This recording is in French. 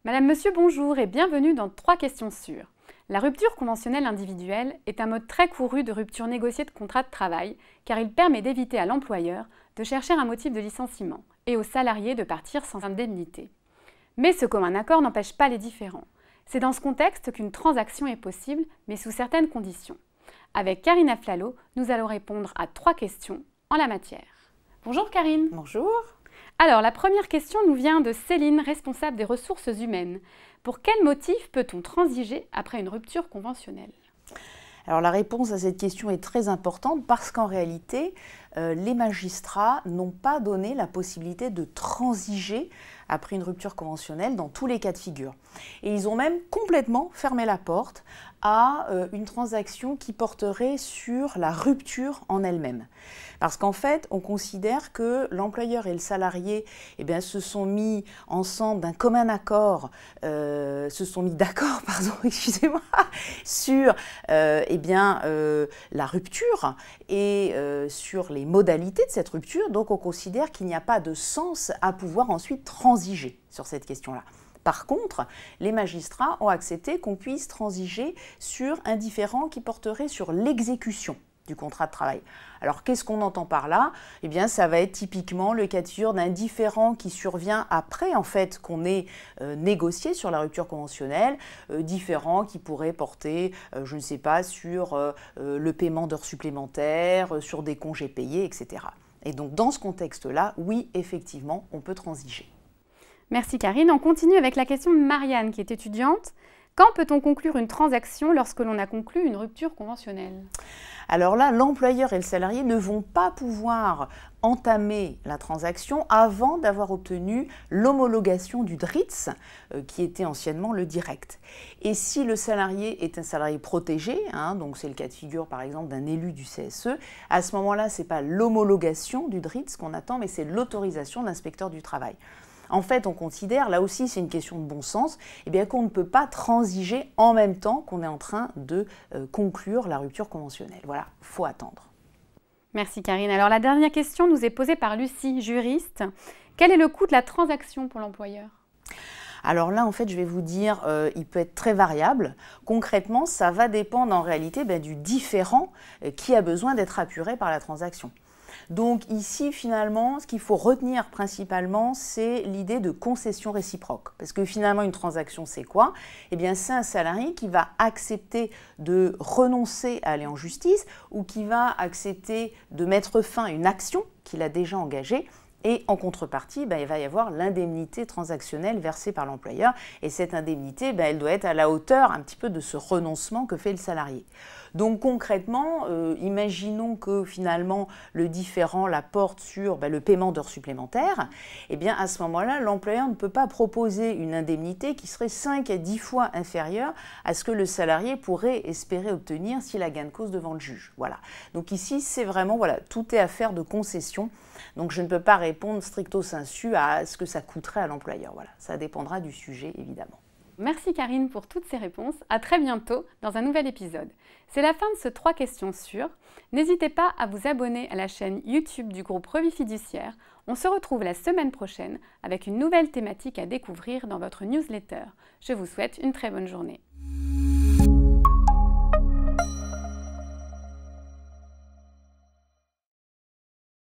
Madame, Monsieur, bonjour et bienvenue dans 3 questions sûres. La rupture conventionnelle individuelle est un mode très couru de rupture négociée de contrat de travail car il permet d'éviter à l'employeur de chercher un motif de licenciement et aux salariés de partir sans indemnité. Mais ce commun accord n'empêche pas les différends. C'est dans ce contexte qu'une transaction est possible, mais sous certaines conditions. Avec Karine Aflalo, nous allons répondre à 3 questions en la matière. Bonjour Karine. Bonjour. Alors, la première question nous vient de Céline, responsable des ressources humaines. Pour quel motif peut-on transiger après une rupture conventionnelle ? Alors la réponse à cette question est très importante parce qu'en réalité, les magistrats n'ont pas donné la possibilité de transiger après une rupture conventionnelle dans tous les cas de figure. Et ils ont même complètement fermé la porte à une transaction qui porterait sur la rupture en elle-même. Parce qu'en fait, on considère que l'employeur et le salarié se sont mis ensemble d'un commun accord, excusez-moi, sur la rupture et sur les modalités de cette rupture. Donc on considère qu'il n'y a pas de sens à pouvoir ensuite transiger sur cette question-là. Par contre, les magistrats ont accepté qu'on puisse transiger sur un différend qui porterait sur l'exécution du contrat de travail. Alors qu'est-ce qu'on entend par là ? Eh bien ça va être typiquement le cas de figure d'un différend qui survient après en fait qu'on ait négocié sur la rupture conventionnelle, différend qui pourrait porter, je ne sais pas, sur le paiement d'heures supplémentaires, sur des congés payés, etc. Et donc dans ce contexte-là, oui, effectivement, on peut transiger. Merci Karine. On continue avec la question de Marianne qui est étudiante. Quand peut-on conclure une transaction lorsque l'on a conclu une rupture conventionnelle ? Alors là, l'employeur et le salarié ne vont pas pouvoir entamer la transaction avant d'avoir obtenu l'homologation du DRITS, qui était anciennement le direct. Et si le salarié est un salarié protégé, donc c'est le cas de figure par exemple d'un élu du CSE, à ce moment-là, ce n'est pas l'homologation du DRITS qu'on attend, mais c'est l'autorisation de l'inspecteur du travail. En fait, on considère, là aussi c'est une question de bon sens, qu'on ne peut pas transiger en même temps qu'on est en train de conclure la rupture conventionnelle. Voilà, il faut attendre. Merci Karine. Alors la dernière question nous est posée par Lucie, juriste. Quel est le coût de la transaction pour l'employeur ? Alors là, en fait, je vais vous dire, il peut être très variable. Concrètement, ça va dépendre en réalité du différend qui a besoin d'être apuré par la transaction. Donc ici, finalement, ce qu'il faut retenir principalement, c'est l'idée de concession réciproque. Parce que finalement, une transaction, c'est quoi ? C'est un salarié qui va accepter de renoncer à aller en justice ou qui va accepter de mettre fin à une action qu'il a déjà engagée. Et en contrepartie, il va y avoir l'indemnité transactionnelle versée par l'employeur. Et cette indemnité, elle doit être à la hauteur un petit peu de ce renoncement que fait le salarié. Donc concrètement, imaginons que finalement le différend la porte sur le paiement d'heures supplémentaires. À ce moment-là, l'employeur ne peut pas proposer une indemnité qui serait 5 à 10 fois inférieure à ce que le salarié pourrait espérer obtenir s'il a gain de cause devant le juge. Voilà. Donc ici, c'est vraiment, tout est affaire de concession. Donc je ne peux pas répondre stricto sensu à ce que ça coûterait à l'employeur. Voilà. Ça dépendra du sujet, évidemment. Merci Karine pour toutes ces réponses. À très bientôt dans un nouvel épisode. C'est la fin de ce 3 questions sûres. N'hésitez pas à vous abonner à la chaîne YouTube du groupe Revue Fiduciaire. On se retrouve la semaine prochaine avec une nouvelle thématique à découvrir dans votre newsletter. Je vous souhaite une très bonne journée.